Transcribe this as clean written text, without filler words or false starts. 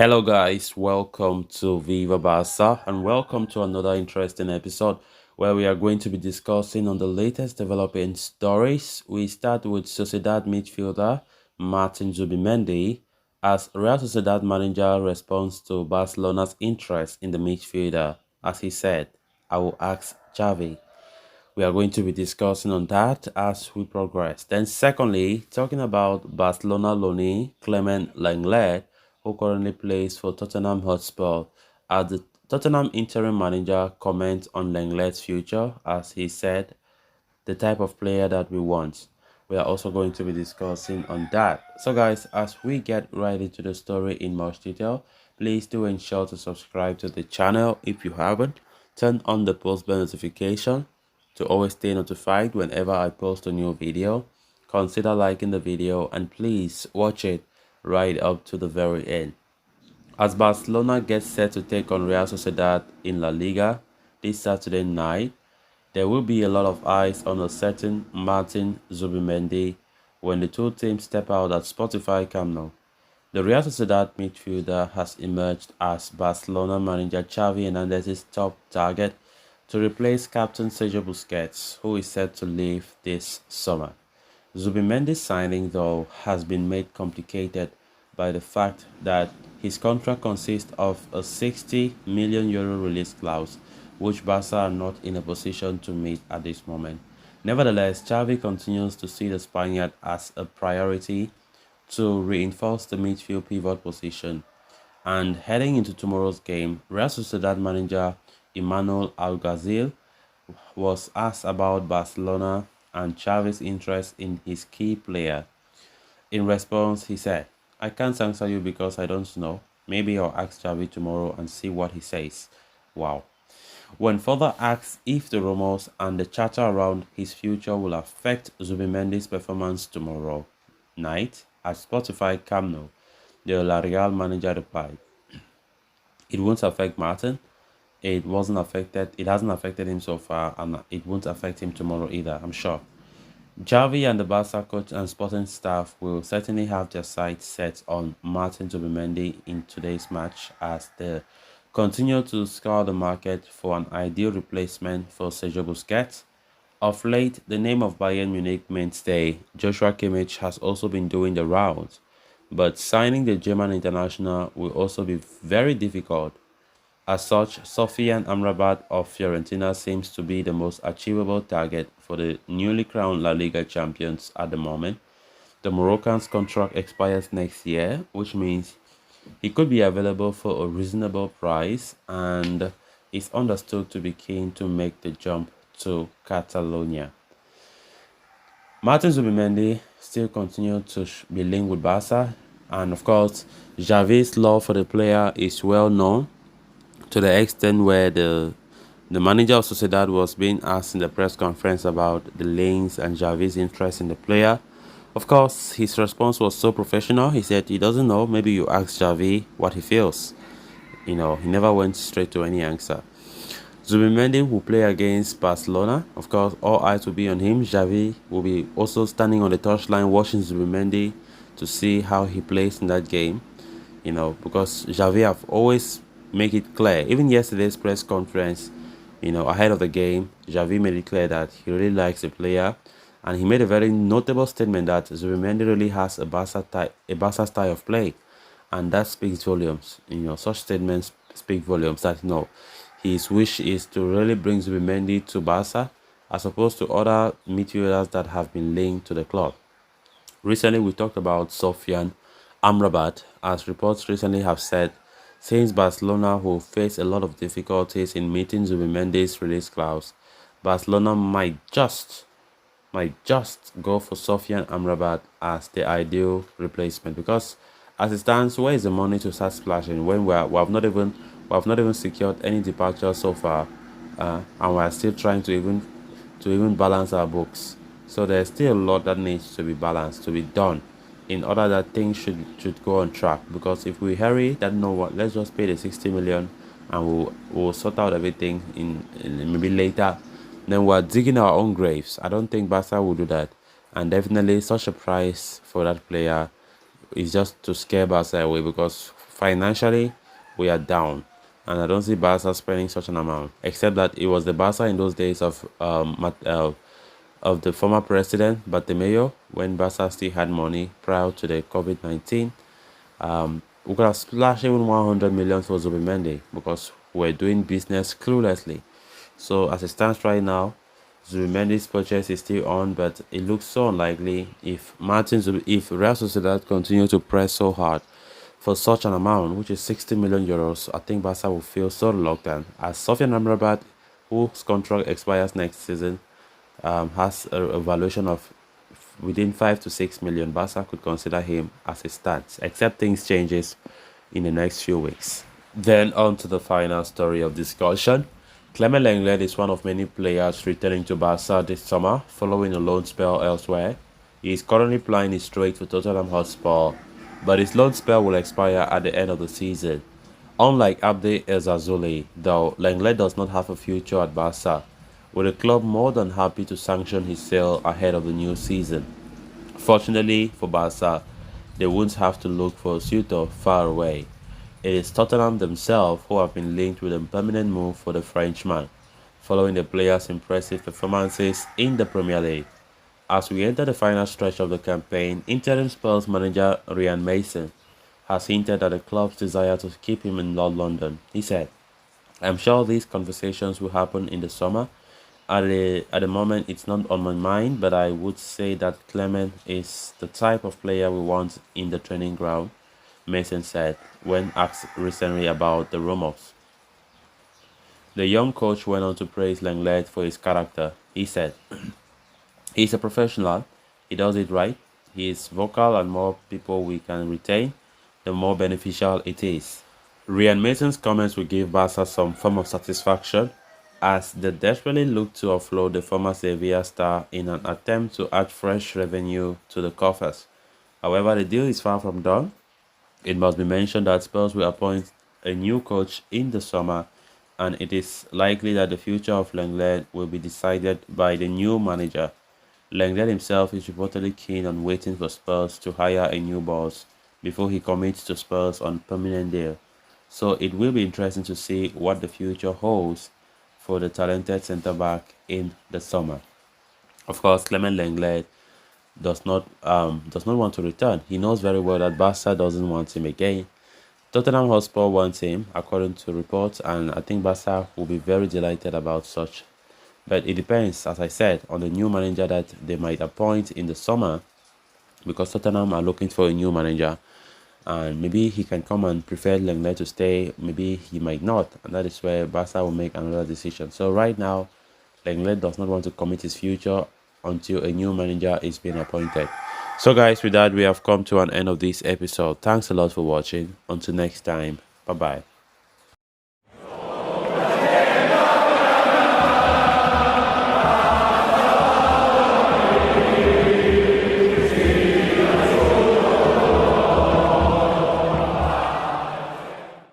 Hello, guys. Welcome to Viva Barca and welcome to another interesting episode where we are going to be discussing on the latest developing stories. We start with Sociedad midfielder Martin Zubimendi as Real Sociedad manager responds to Barcelona's interest in the midfielder. As he said, I will ask Xavi. We are going to be discussing on that as we progress. Then secondly, talking about Barcelona loanee Clement Lenglet, who currently plays for Tottenham Hotspur, as the Tottenham interim manager comments on Lenglet's future, as he said, the type of player that we want. We are also going to be discussing on that. So guys, as we get right into the story in much detail, please do ensure to subscribe to the channel if you haven't. Turn on the post bell notification to always stay notified whenever I post a new video. Consider liking the video and please watch it right up to the very end. As Barcelona gets set to take on Real Sociedad in La Liga this Saturday night, there will be a lot of eyes on a certain Martin Zubimendi when the two teams step out at Spotify Camp Nou. The Real Sociedad midfielder has emerged as Barcelona manager Xavi Hernandez's top target to replace captain Sergio Busquets, who is set to leave this summer. Zubimendi's signing, though, has been made complicated by the fact that his contract consists of a 60 million euro release clause, which Barca are not in a position to meet at this moment. Nevertheless, Xavi continues to see the Spaniard as a priority to reinforce the midfield pivot position. And heading into tomorrow's game, Real Sociedad manager Emmanuel Alguazil was asked about Barcelona and Xavi's interest in his key player. In response, he said, I can't answer you because I don't know. Maybe I'll ask Xavi tomorrow and see what he says. Wow. When further asked if the rumors and the chatter around his future will affect Zubimendi's performance tomorrow night at Spotify Camp Nou, the La Real manager replied, it won't affect Martin. It wasn't affected. It hasn't affected him so far, and it won't affect him tomorrow either, I'm sure. Xavi and the Barca coach and sporting staff will certainly have their sights set on Martin Zubimendi in today's match as they continue to scour the market for an ideal replacement for Sergio Busquets. Of late, the name of Bayern Munich mainstay Joshua Kimmich has also been doing the rounds, but signing the German international will also be very difficult. As such, Sofian Amrabat of Fiorentina seems to be the most achievable target for the newly crowned La Liga champions at the moment. The Moroccan's contract expires next year, which means he could be available for a reasonable price and is understood to be keen to make the jump to Catalonia. Martin Zubimendi still continues to be linked with Barca, and of course, Xavi's love for the player is well known, to the extent where the manager of Sociedad was being asked in the press conference about the links and Xavi's interest in the player. Of course, his response was so professional. He said he doesn't know. Maybe you ask Xavi what he feels. He never went straight to any answer. Zubimendi will play against Barcelona. Of course, all eyes will be on him. Xavi will be also standing on the touchline watching Zubimendi to see how he plays in that game. Because Xavi have always make it clear. Even yesterday's press conference, ahead of the game, Xavi made it clear that he really likes the player, and he made a very notable statement that Zubimendi really has a Barca style of play, and that speaks volumes. Such statements speak volumes. That his wish is to really bring Zubimendi to Barca, as opposed to other midfielders that have been linked to the club. Recently, we talked about Sofian Amrabat, as reports recently have said. Since Barcelona will face a lot of difficulties in meeting Zubimendi's release clause, Barcelona might just go for Sofian Amrabat as the ideal replacement, because as it stands, where is the money to start splashing when we have not even secured any departure so far, and we are still trying to even balance our books. So there's still a lot that needs to be balanced, to be done, in order that things should go on track. Because if we hurry, then let's just pay the 60 million and we'll sort out everything in maybe later, then we're digging our own graves. I don't think Barca will do that, and definitely such a price for that player is just to scare Barca away, because financially, we are down, and I don't see Barca spending such an amount. Except that it was the Barca in those days of the former president Bartomeu when Barca still had money prior to the COVID-19. We could have splashed even 100 million for Zubimendi because we're doing business cluelessly. So as it stands right now, Zubimendi's purchase is still on, but it looks so unlikely if if Real Sociedad continue to press so hard for such an amount, which is 60 million euros. I think Barca will feel so reluctant as Sofian Amrabat, whose contract expires next season, has a valuation of within 5 to 6 million. Barca could consider him as it stands, except things changes in the next few weeks. Then on to the final story of discussion. Clement Lenglet is one of many players returning to Barca this summer following a loan spell elsewhere. He is currently playing his straight for Tottenham Hotspur, but his loan spell will expire at the end of the season. Unlike Abde Ezzazzouli, though, Lenglet does not have a future at Barca, with the club more than happy to sanction his sale ahead of the new season. Fortunately for Barca, they won't have to look for a suitor far away. It is Tottenham themselves who have been linked with a permanent move for the Frenchman, following the player's impressive performances in the Premier League. As we enter the final stretch of the campaign, interim Spurs manager Ryan Mason has hinted at the club's desire to keep him in London. He said, "I'm sure these conversations will happen in the summer. At the moment, it's not on my mind, but I would say that Clement is the type of player we want in the training ground," Mason said when asked recently about the rumors. The young coach went on to praise Lenglet for his character. He said, "He's a professional, he does it right, he is vocal, and more people we can retain, the more beneficial it is." Ryan Mason's comments will give Barca some form of satisfaction as they desperately look to offload the former Sevilla star in an attempt to add fresh revenue to the coffers. However, the deal is far from done. It must be mentioned that Spurs will appoint a new coach in the summer, and it is likely that the future of Lenglet will be decided by the new manager. Lenglet himself is reportedly keen on waiting for Spurs to hire a new boss before he commits to Spurs on permanent deal. So it will be interesting to see what the future holds for the talented centre-back in the summer. Of course, Clement Lenglet does not want to return. He knows very well that Barca doesn't want him again. Tottenham Hotspur wants him, according to reports, and I think Barca will be very delighted about such. But it depends, as I said, on the new manager that they might appoint in the summer, because Tottenham are looking for a new manager, and maybe he can come and prefer Lenglet to stay, maybe he might not, and that is where Barca will make another decision. So right now, Lenglet does not want to commit his future until a new manager is being appointed. So guys, with that, we have come to an end of this episode. Thanks a lot for watching. Until next time, bye bye.